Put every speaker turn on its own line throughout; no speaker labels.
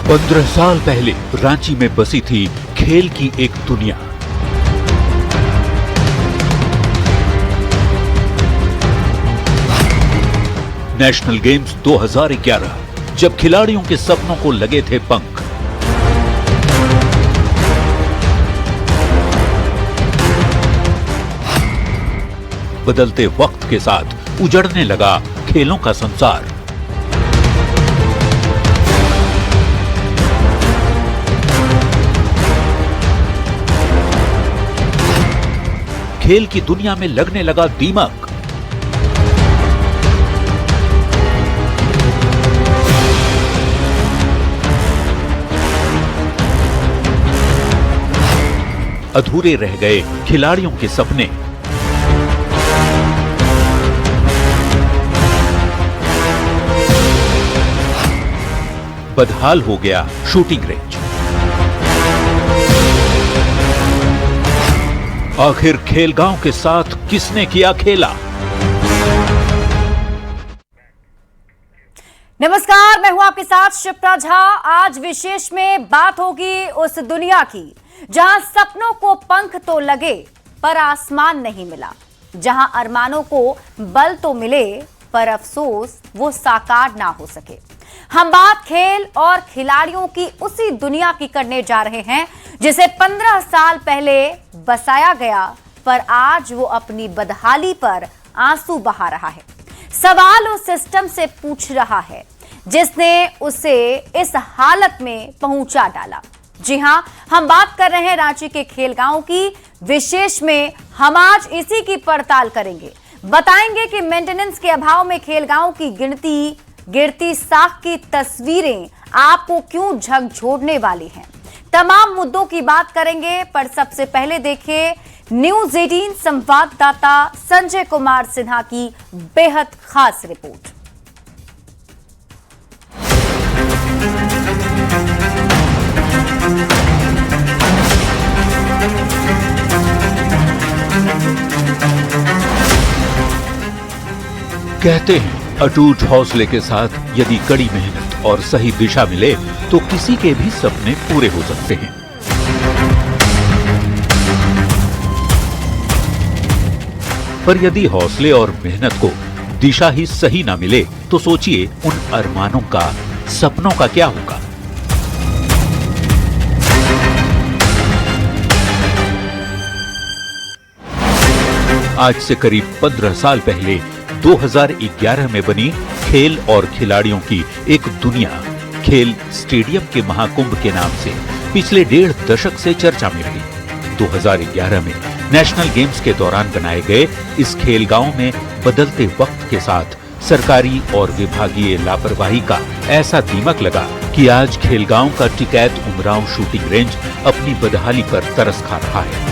15 साल पहले रांची में बसी थी खेल की एक दुनिया। नेशनल गेम्स 2011, जब खिलाड़ियों के सपनों को लगे थे पंख। बदलते वक्त के साथ उजड़ने लगा खेलों का संसार। खेल की दुनिया में लगने लगा दीमक। अधूरे रह गए खिलाड़ियों के सपने। बदहाल हो गया शूटिंग रेंज। आखिर खेलगांव के साथ किसने किया खेला?
नमस्कार, मैं हूं आपके साथ शिप्रा झा। आज विशेष में बात होगी उस दुनिया की जहां सपनों को पंख तो लगे पर आसमान नहीं मिला, जहां अरमानों को बल तो मिले पर अफसोस वो साकार ना हो सके। हम बात खेल और खिलाड़ियों की उसी दुनिया की करने जा रहे हैं जिसे 15 साल पहले बसाया गया, पर आज वो अपनी बदहाली पर आंसू बहा रहा है। सवाल उस सिस्टम से पूछ रहा है जिसने उसे इस हालत में पहुंचा डाला। जी हां, हम बात कर रहे हैं रांची के खेलगांव की। विशेष में हम आज इसी की पड़ताल करेंगे। बताएंगे कि मेंटेनेंस के अभाव में खेलगांव की गिरती साख की तस्वीरें आपको क्यों झकझोरने वाली हैं। तमाम मुद्दों की बात करेंगे, पर सबसे पहले देखिए न्यूज 18 संवाददाता संजय कुमार सिन्हा की बेहद खास रिपोर्ट।
कहते हैं अटूट हौसले के साथ यदि कड़ी मेहनत और सही दिशा मिले तो किसी के भी सपने पूरे हो सकते हैं। पर यदि हौसले और मेहनत को दिशा ही सही ना मिले तो सोचिए उन अरमानों का, सपनों का क्या होगा। आज से करीब 15 साल पहले 2011 में बनी खेल और खिलाड़ियों की एक दुनिया खेल स्टेडियम के महाकुंभ के नाम से पिछले 1.5 दशक से चर्चा में रही। 2011 में नेशनल गेम्स के दौरान बनाए गए इस खेलगांव में बदलते वक्त के साथ सरकारी और विभागीय लापरवाही का ऐसा दीमक लगा कि आज खेलगांव का टिकैत उमराव शूटिंग रेंज अपनी बदहाली पर तरस खा रहा है।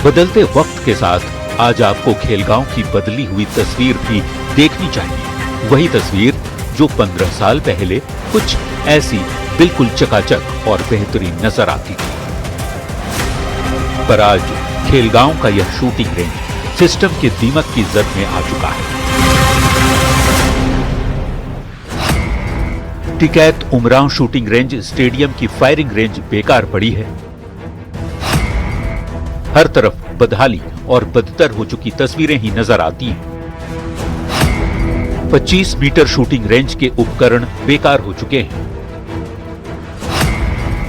बदलते वक्त के साथ आज आपको खेलगांव की बदली हुई तस्वीर भी देखनी चाहिए। वही तस्वीर जो 15 साल पहले कुछ ऐसी बिल्कुल चकाचक और बेहतरीन नजर आती थी। पर आज खेलगांव का यह शूटिंग रेंज सिस्टम के दीमक की जद में आ चुका है। Tikait Umrao shooting range stadium की फायरिंग रेंज बेकार पड़ी है। हर तरफ बदहाली और बदतर हो चुकी तस्वीरें ही नजर आती हैं। 25 मीटर शूटिंग रेंज के उपकरण बेकार हो चुके हैं।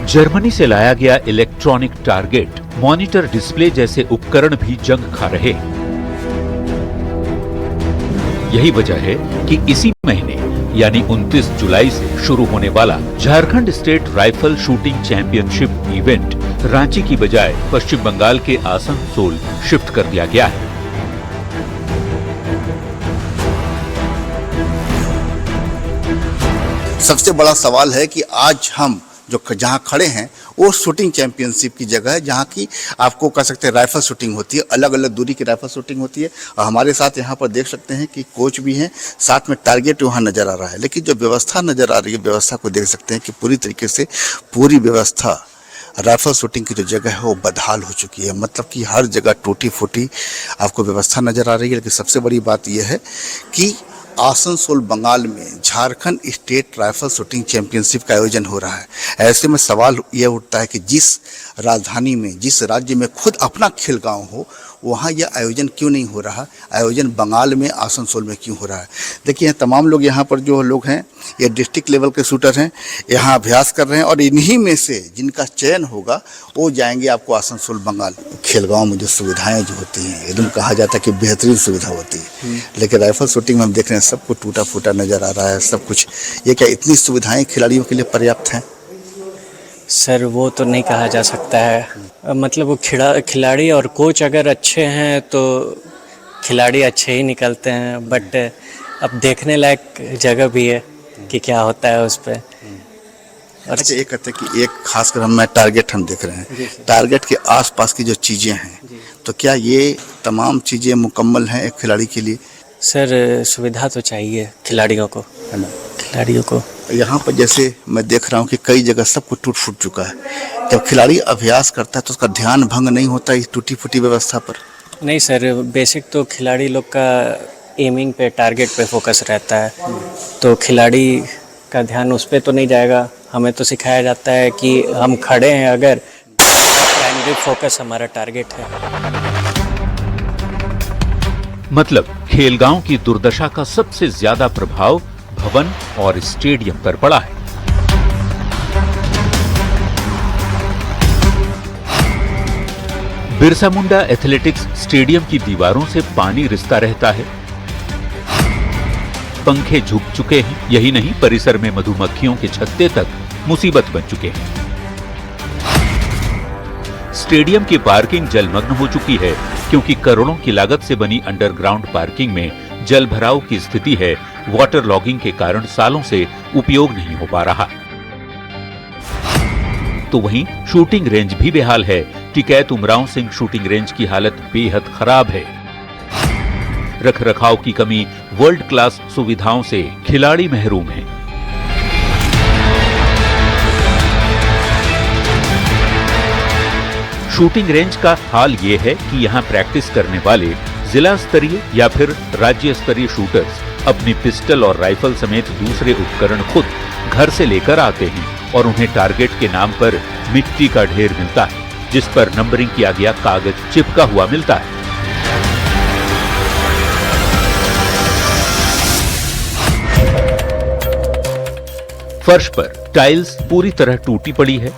जर्मनी से लाया गया इलेक्ट्रॉनिक टारगेट, मॉनिटर डिस्प्ले जैसे उपकरण भी जंग खा रहे हैं। यही वजह है कि इसी महीने यानी 29 जुलाई से शुरू होने वाला Jharkhand state rifle shooting championship event Ranchi की बजाय पश्चिम बंगाल के आसनसोल शिफ्ट कर दिया गया है।
सबसे बड़ा सवाल है कि आज हम जो जहां खड़े हैं वो शूटिंग चैंपियनशिप की जगह है, जहां की आपको कह सकते हैं राइफल शूटिंग होती है, अलग अलग दूरी की राइफल शूटिंग होती है। और हमारे साथ यहाँ पर देख सकते हैं कि कोच भी हैं, साथ में टारगेट वहाँ नजर आ रहा है। लेकिन जो व्यवस्था नजर आ रही है, व्यवस्था को देख सकते हैं कि पूरी तरीके से पूरी व्यवस्था राइफल शूटिंग की जो जगह है वो बदहाल हो चुकी है, मतलब कि हर जगह टूटी फूटी आपको व्यवस्था नज़र आ रही है। लेकिन सबसे बड़ी बात यह है कि आसनसोल बंगाल में Jharkhand state rifle shooting championship का आयोजन हो रहा है। ऐसे में सवाल यह उठता है कि जिस राजधानी में, जिस राज्य में खुद अपना खेल गांव हो, वहाँ यह आयोजन क्यों नहीं हो रहा? आयोजन बंगाल में आसनसोल में क्यों हो रहा है? देखिए तमाम लोग यहाँ पर जो लोग हैं ये डिस्ट्रिक्ट लेवल के शूटर हैं, यहाँ अभ्यास कर रहे हैं और इन्हीं में से जिनका चयन होगा वो जाएंगे आपको आसनसोल बंगाल। खेलगांव में जो सुविधाएं जो होती हैं एकदम कहा जाता है कि बेहतरीन सुविधा होती है, लेकिन राइफल शूटिंग में हम देख रहे हैं सब कुछ टूटा फूटा नज़र आ रहा है सब कुछ। ये क्या इतनी सुविधाएँ खिलाड़ियों के लिए पर्याप्त हैं?
सर वो तो नहीं कहा जा सकता है, मतलब वो खिलाड़ी और कोच अगर अच्छे हैं तो खिलाड़ी अच्छे ही निकलते हैं, बट अब देखने लायक जगह भी है कि क्या होता है उस पर।
अच्छा, ये कहते हैं कि एक खासकर हम टारगेट हम देख रहे हैं, टारगेट के आसपास की जो चीज़ें हैं, तो क्या ये तमाम चीज़ें मुकम्मल हैं एक खिलाड़ी के लिए?
सर सुविधा तो चाहिए खिलाड़ियों को, है ना, खिलाड़ियों को।
यहाँ पर जैसे मैं देख रहा हूँ कि कई जगह सब कुछ टूट फूट चुका है। जब खिलाड़ी अभ्यास करता है तो उसका ध्यान भंग नहीं होता इस टूटी फूटी व्यवस्था पर?
नहीं सर, बेसिक तो खिलाड़ी लोग का एमिंग पे, टारगेट पे फोकस रहता है, तो खिलाड़ी का ध्यान उस पर तो नहीं जाएगा। हमें तो सिखाया जाता है कि हम खड़े हैं अगर, प्राइमरी फोकस हमारा टारगेट है।
मतलब खेलगांव की दुर्दशा का सबसे ज्यादा प्रभाव भवन और स्टेडियम पर पड़ा है। बिरसा मुंडा एथलेटिक्स स्टेडियम की दीवारों से पानी रिसता रहता है, पंखे झुक चुके हैं, यही नहीं परिसर में मधुमक्खियों के छत्ते तक मुसीबत बन चुके हैं। स्टेडियम की पार्किंग जलमग्न हो चुकी है क्योंकि करोड़ों की लागत से बनी अंडरग्राउंड पार्किंग में जल भराव की स्थिति है। वाटर लॉगिंग के कारण सालों से उपयोग नहीं हो पा रहा। तो वहीं शूटिंग रेंज भी बेहाल है। टिकैत उमराव सिंह शूटिंग रेंज की हालत बेहद खराब है। रखरखाव की कमी, वर्ल्ड क्लास सुविधाओं से खिलाड़ी महरूम हैं। शूटिंग रेंज का हाल ये है कि यहाँ प्रैक्टिस करने वाले जिला स्तरीय या फिर राज्य स्तरीय शूटर्स अपनी पिस्टल और राइफल समेत दूसरे उपकरण खुद घर से लेकर आते हैं और उन्हें टारगेट के नाम पर मिट्टी का ढेर मिलता है जिस पर नंबरिंग किया गया कागज चिपका हुआ मिलता है। फर्श पर टाइल्स पूरी तरह टूटी पड़ी है।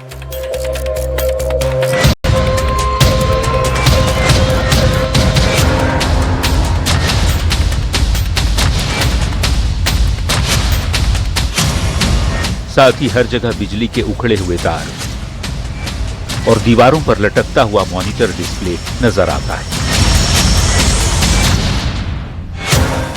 साथ ही हर जगह बिजली के उखड़े हुए तार और दीवारों पर लटकता हुआ मॉनिटर डिस्प्ले नजर आता है।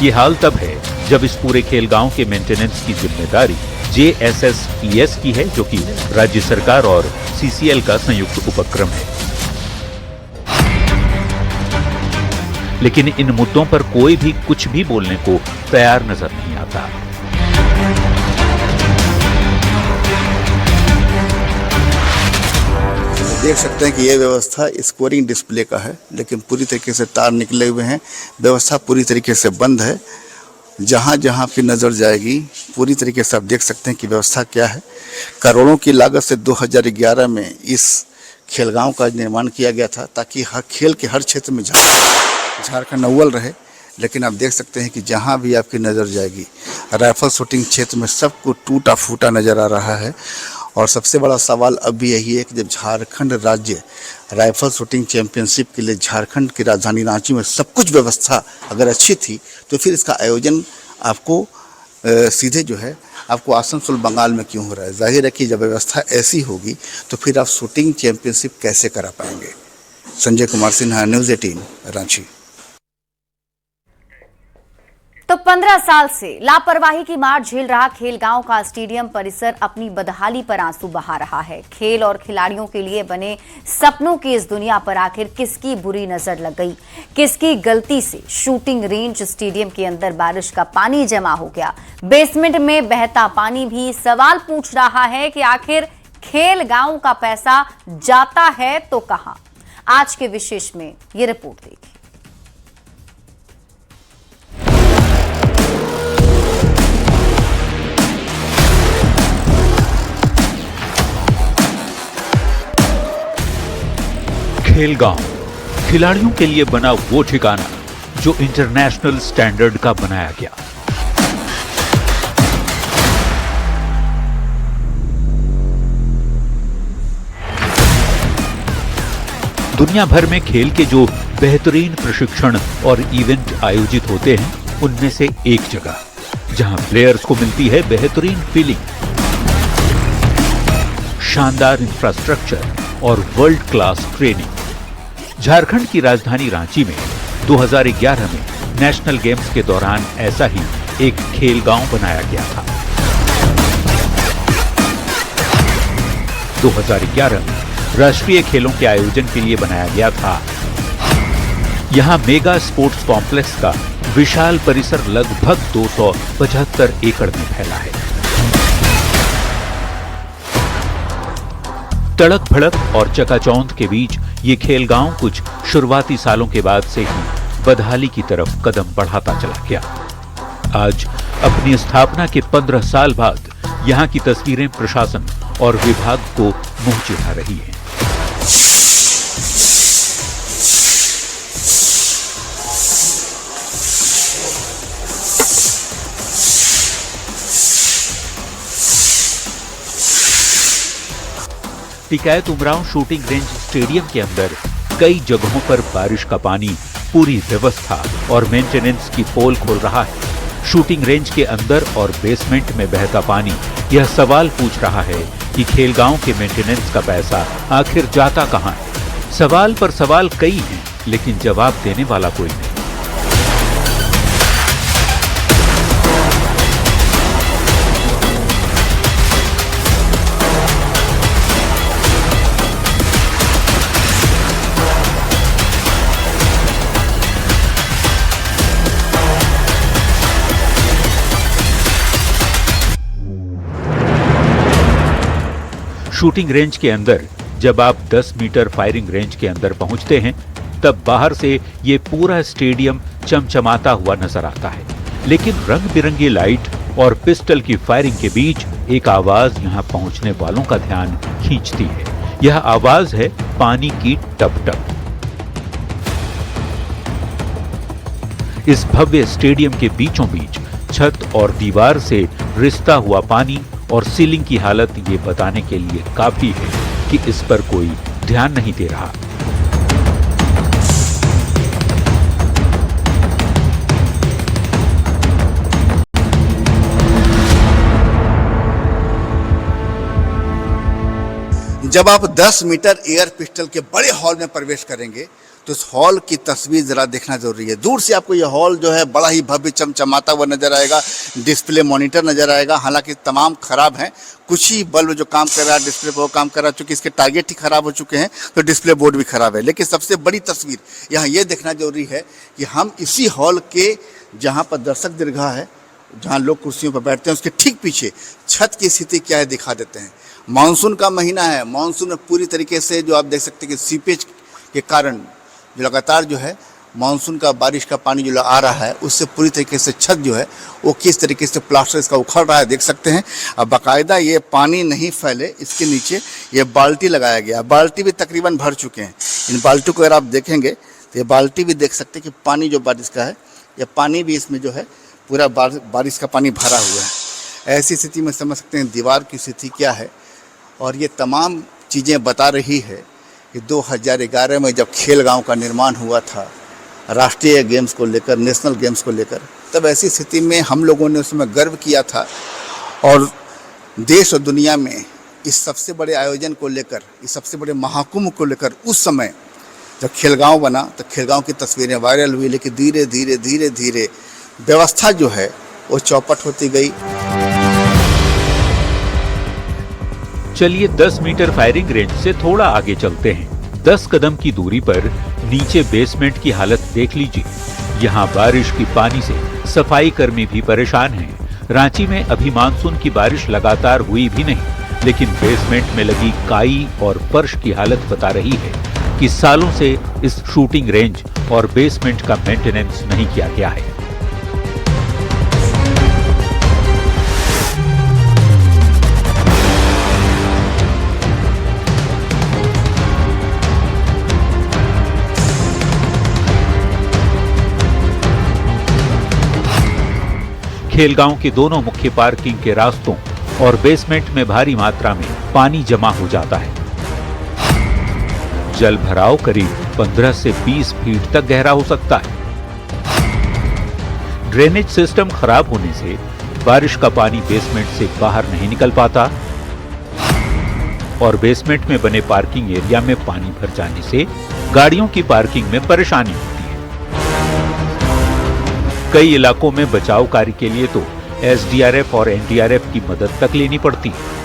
ये हाल तब है जब इस पूरे खेलगांव के मेंटेनेंस की जिम्मेदारी JSSES की है, जो कि राज्य सरकार और CCL का संयुक्त उपक्रम है। लेकिन इन मुद्दों पर कोई भी कुछ भी बोलने को तैयार नजर नहीं आता।
देख सकते हैं कि ये व्यवस्था स्कोरिंग डिस्प्ले का है, लेकिन पूरी तरीके से तार निकले हुए हैं। व्यवस्था पूरी तरीके से बंद है। जहाँ जहाँ आपकी नज़र जाएगी पूरी तरीके से आप देख सकते हैं कि व्यवस्था क्या है। करोड़ों की लागत से 2011 में इस खेलगांव का निर्माण किया गया था ताकि हर खेल के हर क्षेत्र में झारखंड अव्वल रहे। लेकिन आप देख सकते हैं कि जहाँ भी आपकी नज़र जाएगी राइफल शूटिंग क्षेत्र में सब कुछ टूटा फूटा नज़र आ रहा है। और सबसे बड़ा सवाल अब भी यही है कि जब झारखंड राज्य राइफल शूटिंग चैंपियनशिप के लिए झारखंड की राजधानी रांची में सब कुछ व्यवस्था अगर अच्छी थी तो फिर इसका आयोजन आपको सीधे जो है आपको आसनसोल बंगाल में क्यों हो रहा है? जाहिर है कि जब व्यवस्था ऐसी होगी तो फिर आप शूटिंग चैंपियनशिप कैसे करा पाएंगे। संजय कुमार सिन्हा, न्यूज़ 18 रांची।
तो 15 साल से लापरवाही की मार झेल रहा खेलगांव का स्टेडियम परिसर अपनी बदहाली पर आंसू बहा रहा है। खेल और खिलाड़ियों के लिए बने सपनों की इस दुनिया पर आखिर किसकी बुरी नजर लग गई? किसकी गलती से शूटिंग रेंज स्टेडियम के अंदर बारिश का पानी जमा हो गया? बेसमेंट में बहता पानी भी सवाल पूछ रहा है कि आखिर खेल गांव का पैसा जाता है तो कहां? आज के विशेष में ये रिपोर्ट देखिए।
खेल गांव खिलाड़ियों के लिए बना वो ठिकाना जो इंटरनेशनल स्टैंडर्ड का बनाया गया। दुनिया भर में खेल के जो बेहतरीन प्रशिक्षण और इवेंट आयोजित होते हैं, उनमें से एक जगह जहां प्लेयर्स को मिलती है बेहतरीन फीलिंग, शानदार इंफ्रास्ट्रक्चर और वर्ल्ड क्लास ट्रेनिंग। झारखंड की राजधानी रांची में 2011 में नेशनल गेम्स के दौरान ऐसा ही एक खेल गांव बनाया गया था। 2011 में राष्ट्रीय खेलों के आयोजन के लिए बनाया गया था। यहां मेगा स्पोर्ट्स कॉम्प्लेक्स का विशाल परिसर लगभग 275 एकड़ में फैला है। तड़क भड़क और चकाचौंध के बीच ये खेल गांव कुछ शुरुआती सालों के बाद से ही बदहाली की तरफ कदम बढ़ाता चला गया। आज अपनी स्थापना के 15 साल बाद यहां की तस्वीरें प्रशासन और विभाग को मुंह चिढ़ा रही हैं। Tikait Umrao shooting range stadium के अंदर कई जगहों पर बारिश का पानी पूरी व्यवस्था और मेंटेनेंस की पोल खोल रहा है। शूटिंग रेंज के अंदर और बेसमेंट में बहता पानी यह सवाल पूछ रहा है कि खेल गांव के मेंटेनेंस का पैसा आखिर जाता कहां है। सवाल पर सवाल कई हैं, लेकिन जवाब देने वाला कोई नहीं। शूटिंग रेंज के अंदर जब आप 10 मीटर फायरिंग रेंज के अंदर पहुंचते हैं, तब बाहर से ये पूरा स्टेडियम चमचमाता हुआ नजर आता है। लेकिन रंग बिरंगी लाइट और पिस्टल की फायरिंग के बीच एक आवाज यहां पहुंचने वालों का ध्यान खींचती है। यह आवाज है पानी की टप टप। इस भव्य स्टेडियम के बीचों बीच छत और दीवार से रिसता हुआ पानी और सीलिंग की हालत ये बताने के लिए काफी है कि इस पर कोई ध्यान नहीं दे रहा।
जब आप 10 मीटर एयर पिस्टल के बड़े हॉल में प्रवेश करेंगे तो इस हॉल की तस्वीर जरा देखना जरूरी है। दूर से आपको यह हॉल जो है बड़ा ही भव्य चमचमाता हुआ नजर आएगा। डिस्प्ले मॉनिटर नजर आएगा, हालांकि तमाम खराब हैं। कुछ ही बल्ब जो काम कर रहा है डिस्प्ले पर वो काम कर रहा है, चूंकि इसके टारगेट ही खराब हो चुके हैं तो डिस्प्ले बोर्ड भी खराब है। लेकिन सबसे बड़ी तस्वीर यहाँ ये देखना जरूरी है कि हम इसी हॉल के जहाँ पर दर्शक दीर्घा है, जहाँ लोग कुर्सियों पर बैठते हैं, उसके ठीक पीछे छत की स्थिति क्या है दिखा देते हैं। मानसून का महीना है। मानसून में पूरी तरीके से जो आप देख सकते हैं कि सीपेज के कारण जो लगातार जो है मानसून का बारिश का पानी जो आ रहा है, उससे पूरी तरीके से छत जो है वो किस तरीके से प्लास्टर इसका उखड़ रहा है देख सकते हैं। अब बाकायदा ये पानी नहीं फैले इसके नीचे ये बाल्टी लगाया गया। बाल्टी भी तकरीबन भर चुके हैं। इन बाल्टी को अगर आप देखेंगे तो ये बाल्टी भी देख सकते हैं कि पानी जो बारिश का है, ये पानी भी इसमें जो है पूरा बारिश का पानी भरा हुआ है। ऐसी स्थिति में समझ सकते हैं दीवार की स्थिति क्या है। और ये तमाम चीज़ें बता रही है कि 2011 में जब खेल गांव का निर्माण हुआ था राष्ट्रीय गेम्स को लेकर, नेशनल गेम्स को लेकर, तब ऐसी स्थिति में हम लोगों ने उसमें गर्व किया था। और देश और दुनिया में इस सबसे बड़े आयोजन को लेकर, इस सबसे बड़े महाकुंभ को लेकर उस समय जब खेल गांव बना तो खेल गांव की तस्वीरें वायरल हुई। लेकिन धीरे धीरे धीरे धीरे व्यवस्था जो है वो चौपट होती गई।
चलिए 10 मीटर फायरिंग रेंज से थोड़ा आगे चलते हैं। 10 कदम की दूरी पर नीचे बेसमेंट की हालत देख लीजिए। यहाँ बारिश की पानी से सफाई कर्मी भी परेशान हैं। रांची में अभी मानसून की बारिश लगातार हुई भी नहीं, लेकिन बेसमेंट में लगी काई और फर्श की हालत बता रही है कि सालों से इस शूटिंग रेंज और बेसमेंट का मेंटेनेंस नहीं किया गया है। खेलगांव के दोनों मुख्य पार्किंग के रास्तों और बेसमेंट में भारी मात्रा में पानी जमा हो जाता है। जल भराव करीब 15 से 20 फीट तक गहरा हो सकता है। ड्रेनेज सिस्टम खराब होने से बारिश का पानी बेसमेंट से बाहर नहीं निकल पाता और बेसमेंट में बने पार्किंग एरिया में पानी भर जाने से गाड़ियों की पार्किंग में परेशानी होती है। कई इलाकों में बचाव कार्य के लिए तो एसडीआरएफ और एनडीआरएफ की मदद तक लेनी पड़ती है।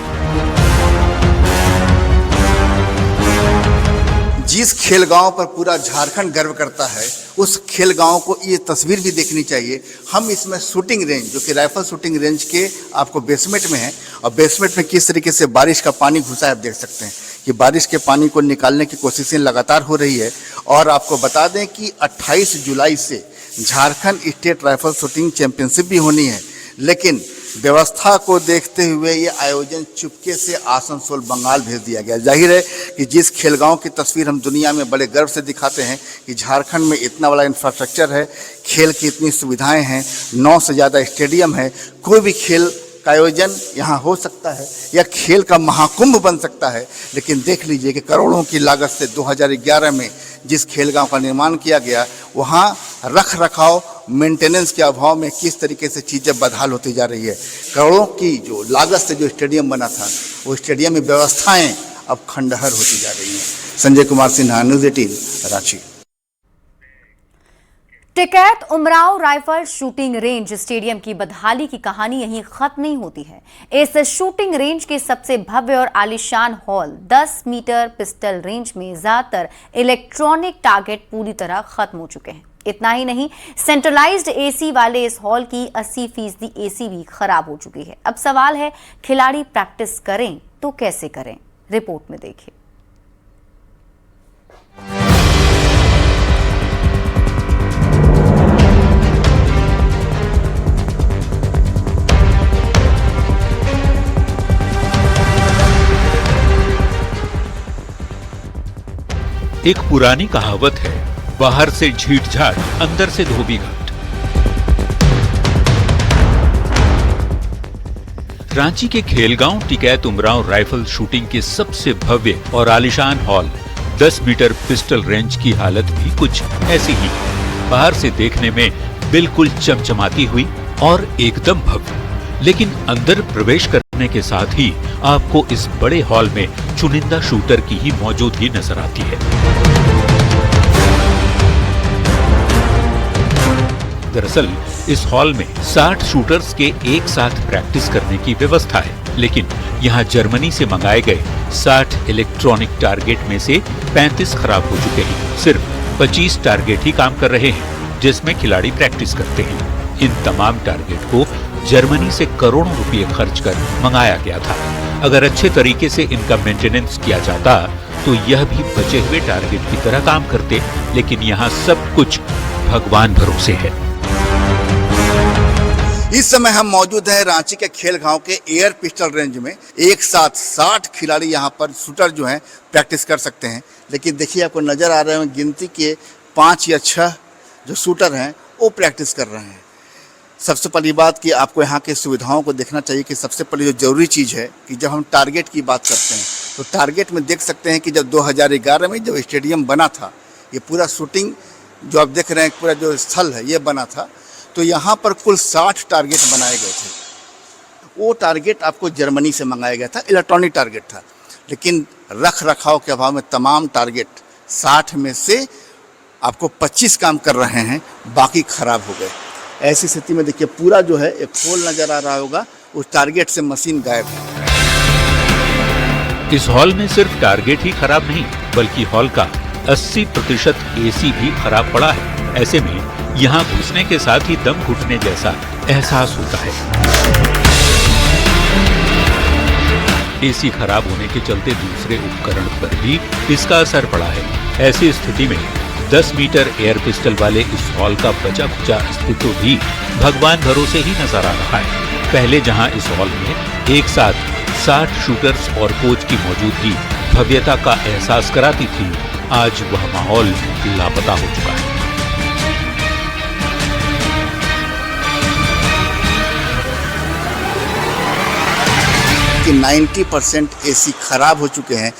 जिस खेलगांव पर पूरा झारखंड गर्व करता है, उस खेलगांव को ये तस्वीर भी देखनी चाहिए। हम इसमें शूटिंग रेंज, जो कि राइफल शूटिंग रेंज के आपको बेसमेंट में है, और बेसमेंट में किस तरीके से बारिश का पानी घुसा है आप देख सकते हैं कि बारिश के पानी को निकालने की कोशिशें लगातार हो रही है। और आपको बता दें कि 28 जुलाई से Jharkhand state rifle shooting championship भी होनी है, लेकिन व्यवस्था को देखते हुए ये आयोजन चुपके से आसनसोल बंगाल भेज दिया गया। जाहिर है कि जिस खेलगांव की तस्वीर हम दुनिया में बड़े गर्व से दिखाते हैं कि झारखंड में इतना बड़ा इंफ्रास्ट्रक्चर है, खेल की इतनी सुविधाएं हैं, 9 से ज़्यादा स्टेडियम है, कोई भी खेल का आयोजन यहाँ हो सकता है या खेल का महाकुंभ बन सकता है। लेकिन देख लीजिए कि करोड़ों की लागत से 2011 में जिस खेलगांव का निर्माण किया गया, वहाँ रख रखाव मेंटेनेंस के अभाव में किस तरीके से चीज़ें बदहाल होती जा रही है। करोड़ों की जो लागत से जो स्टेडियम बना था, वो स्टेडियम में व्यवस्थाएं अब खंडहर होती जा रही हैं। Sanjay Kumar Sinha, news 18, Ranchi.
Tikait Umrao rifle shooting range stadium की बदहाली की कहानी यहीं खत्म नहीं होती है। इस शूटिंग रेंज के सबसे भव्य और आलीशान हॉल 10 मीटर पिस्टल रेंज में ज्यादातर इलेक्ट्रॉनिक टारगेट पूरी तरह खत्म हो चुके हैं। इतना ही नहीं, सेंट्रलाइज्ड एसी वाले इस हॉल की 80% एसी भी खराब हो चुकी है। अब सवाल है, खिलाड़ी प्रैक्टिस करें तो कैसे करें? रिपोर्ट में देखिए।
एक पुरानी कहावत है, बाहर से झीठ झाट, अंदर से धोबी घाट। रांची के खेलगांव टिकैत उमराव राइफल शूटिंग के सबसे भव्य और आलीशान हॉल 10 मीटर पिस्टल रेंज की हालत भी कुछ ऐसी ही है। बाहर से देखने में बिल्कुल चमचमाती हुई और एकदम भव्य, लेकिन अंदर प्रवेश करने के साथ ही आपको इस बड़े हॉल में चुनिंदा शूटर की ही मौजूदगी नजर आती है। दरअसल इस हॉल में 60 शूटर्स के एक साथ प्रैक्टिस करने की व्यवस्था है, लेकिन यहाँ जर्मनी से मंगाए गए 60 इलेक्ट्रॉनिक टारगेट में से 35 खराब हो चुके हैं। सिर्फ 25 टारगेट ही काम कर रहे हैं, जिसमें खिलाड़ी प्रैक्टिस करते हैं। इन तमाम टारगेट को जर्मनी से करोड़ों रुपए खर्च कर मंगाया गया था। अगर अच्छे तरीके से इनका मेंटेनेंस किया जाता तो यह भी बचे हुए टारगेट की तरह काम करते, लेकिन यहाँ सब कुछ भगवान भरोसे है।
इस समय हम मौजूद हैं रांची के खेलगांव के एयर पिस्टल रेंज में। एक साथ 60 खिलाड़ी यहाँ पर शूटर जो हैं प्रैक्टिस कर सकते हैं। लेकिन देखिए, आपको नज़र आ रहे हैं गिनती के 5 या 6 जो शूटर हैं वो प्रैक्टिस कर रहे हैं। सबसे पहली बात कि आपको यहाँ के सुविधाओं को देखना चाहिए कि सबसे पहले जो ज़रूरी चीज़ है कि जब हम टारगेट की बात करते हैं तो टारगेट में देख सकते हैं कि जब 2011 में जब स्टेडियम बना था, ये पूरा शूटिंग जो आप देख रहे हैं, पूरा जो स्थल है ये बना था, तो यहाँ पर कुल 60 टारगेट बनाए गए थे। वो टारगेट आपको जर्मनी से मंगाया गया था, इलेक्ट्रॉनिक टारगेट था, लेकिन रख रखाव के अभाव में तमाम टारगेट 60 में से आपको 25 काम कर रहे हैं, बाकी खराब हो गए। ऐसी स्थिति में देखिए पूरा जो है एक होल नज़र आ रहा होगा, उस टारगेट से मशीन गायब है।
इस हॉल में सिर्फ टारगेट ही खराब नहीं, बल्कि हॉल का 80% एसी भी खराब पड़ा है। ऐसे में यहाँ घुसने के साथ ही दम घुटने जैसा एहसास होता है। एसी खराब होने के चलते दूसरे उपकरण पर भी इसका असर पड़ा है। ऐसी स्थिति में 10 मीटर एयर पिस्टल वाले इस हॉल का बचा खुचा अस्तित्व भी भगवान भरोसे ही नजर आ रहा है। पहले जहां इस हॉल में एक साथ 60 शूटर्स और कोच की मौजूदगी भव्यता का एहसास कराती थी, आज वह माहौल लापता हो चुका है।
कि 90% एसी खराब हो चुके हैं,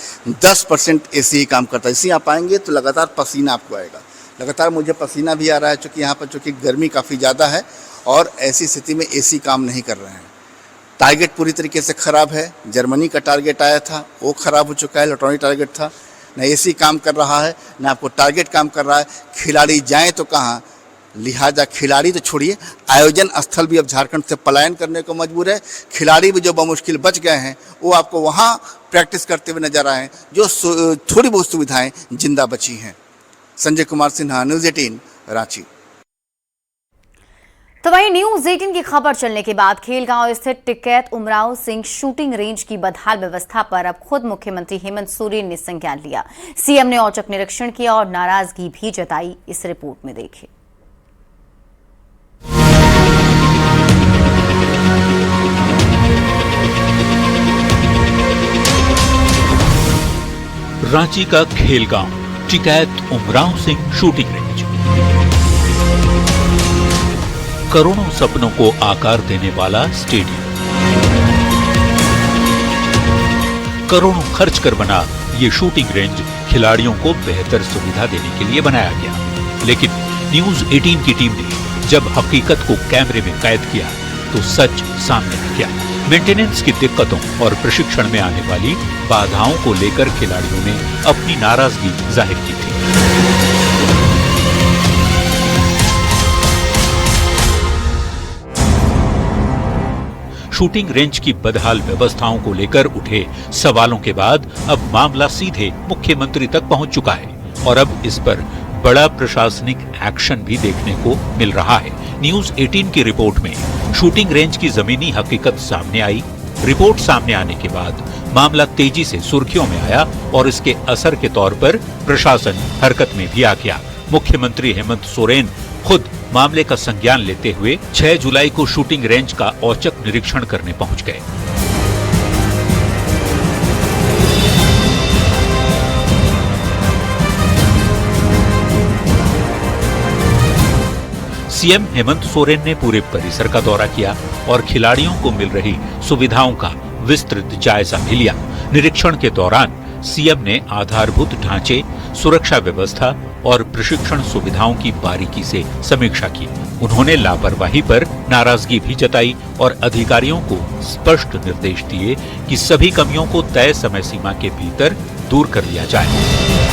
10% एसी ही काम करता है। इसी आप आएंगे तो लगातार पसीना आपको आएगा, लगातार मुझे पसीना भी आ रहा है, चूँकि यहाँ पर चूँकि गर्मी काफ़ी ज़्यादा है और ऐसी स्थिति में एसी काम नहीं कर रहे हैं। टारगेट पूरी तरीके से ख़राब है। जर्मनी का टारगेट आया था, वो ख़राब हो चुका है, इलेक्ट्रॉनिक टारगेट था। न एसी काम कर रहा है, न आपको टारगेट काम कर रहा है। खिलाड़ी जाएँ तो कहाँ, लिहाजा खिलाड़ी तो छोड़िए, आयोजन स्थल भी अब झारखंड से पलायन करने को मजबूर है। खिलाड़ी भी जो बमुश्किल बच गए हैं, वो आपको वहाँ प्रैक्टिस करते हुए नजर आए हैं, जो थोड़ी बहुत सुविधाएं जिंदा बची हैं। संजय कुमार सिन्हा, न्यूज़ 18, रांची।
तो वहीं न्यूज 18 की खबर चलने के बाद खेलगांव स्थित टिकैत उमराव सिंह शूटिंग रेंज की बदहाल व्यवस्था पर अब खुद मुख्यमंत्री हेमंत सोरेन ने संज्ञान लिया। सीएम ने औचक निरीक्षण किया और नाराजगी भी जताई। इस रिपोर्ट में देखिए।
रांची का खेलगांव टिकैत उमराव सिंह शूटिंग रेंज करोड़ों सपनों को आकार देने वाला स्टेडियम, करोड़ों खर्च कर बना ये शूटिंग रेंज खिलाड़ियों को बेहतर सुविधा देने के लिए बनाया गया। लेकिन न्यूज 18 की टीम ने जब हकीकत को कैमरे में कैद किया तो सच सामने आ गया। मेंटेनेंस की दिक्कतों और प्रशिक्षण में आने वाली बाधाओं को लेकर खिलाड़ियों ने अपनी नाराजगी जाहिर की थी। शूटिंग रेंज की बदहाल व्यवस्थाओं को लेकर उठे सवालों के बाद अब मामला सीधे मुख्यमंत्री तक पहुंच चुका है और अब इस पर बड़ा प्रशासनिक एक्शन भी देखने को मिल रहा है। न्यूज 18 की रिपोर्ट में शूटिंग रेंज की जमीनी हकीकत सामने आई। रिपोर्ट सामने आने के बाद मामला तेजी से सुर्खियों में आया और इसके असर के तौर पर प्रशासन हरकत में भी आ गया। मुख्यमंत्री हेमंत सोरेन खुद मामले का संज्ञान लेते हुए 6 जुलाई को शूटिंग रेंज का औचक निरीक्षण करने पहुंच गए। सीएम हेमंत सोरेन ने पूरे परिसर का दौरा किया और खिलाड़ियों को मिल रही सुविधाओं का विस्तृत जायजा भी लिया। निरीक्षण के दौरान सीएम ने आधारभूत ढांचे, सुरक्षा व्यवस्था और प्रशिक्षण सुविधाओं की बारीकी से समीक्षा की। उन्होंने लापरवाही पर नाराजगी भी जताई और अधिकारियों को स्पष्ट निर्देश दिए कि सभी कमियों को तय समय सीमा के भीतर दूर कर लिया जाए।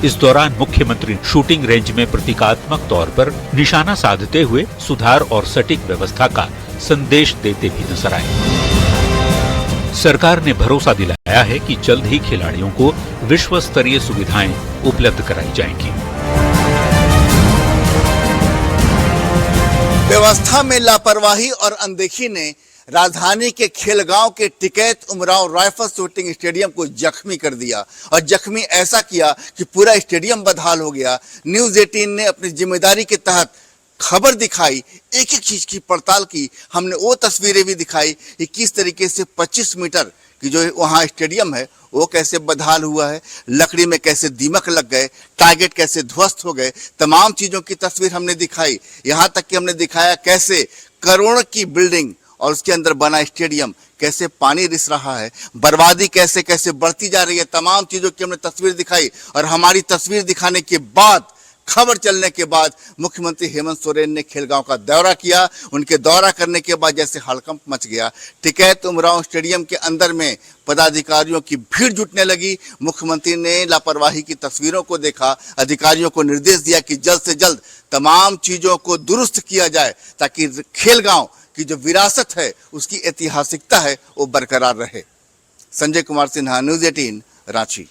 इस दौरान मुख्यमंत्री शूटिंग रेंज में प्रतीकात्मक तौर पर निशाना साधते हुए सुधार और सटीक व्यवस्था का संदेश देते भी नजर आए। सरकार ने भरोसा दिलाया है कि जल्द ही खिलाड़ियों को विश्व स्तरीय सुविधाएं उपलब्ध कराई जाएंगी।
व्यवस्था में लापरवाही और अनदेखी ने राजधानी के खेलगांव के Tikait Umrao rifle shooting stadium को जख्मी कर दिया और जख्मी ऐसा किया कि पूरा स्टेडियम बदहाल हो गया। न्यूज 18 ने अपनी जिम्मेदारी के तहत खबर दिखाई, एक एक चीज की पड़ताल की। हमने वो तस्वीरें भी दिखाई कि किस तरीके से 25 मीटर की जो वहाँ स्टेडियम है वो कैसे बदहाल हुआ है, लकड़ी में कैसे दीमक लग गए, टारगेट कैसे ध्वस्त हो गए। तमाम चीजों की तस्वीर हमने दिखाई। यहाँ तक कि हमने दिखाया कैसे करोड़ की बिल्डिंग और उसके अंदर बना स्टेडियम कैसे पानी रिस रहा है, बर्बादी कैसे कैसे बढ़ती जा रही है। तमाम चीजों की हमने तस्वीर दिखाई और हमारी तस्वीर दिखाने के बाद, खबर चलने के बाद मुख्यमंत्री हेमंत सोरेन ने खेलगांव का दौरा किया। उनके दौरा करने के बाद जैसे हड़कंप मच गया। टिकैत उमराव स्टेडियम के अंदर में पदाधिकारियों की भीड़ जुटने लगी। मुख्यमंत्री ने लापरवाही की तस्वीरों को देखा, अधिकारियों को निर्देश दिया कि जल्द से जल्द तमाम चीजों को दुरुस्त किया जाए ताकि खेलगांव की जो विरासत है, उसकी ऐतिहासिकता है, वो बरकरार रहे। संजय कुमार सिन्हा, न्यूज 18, रांची।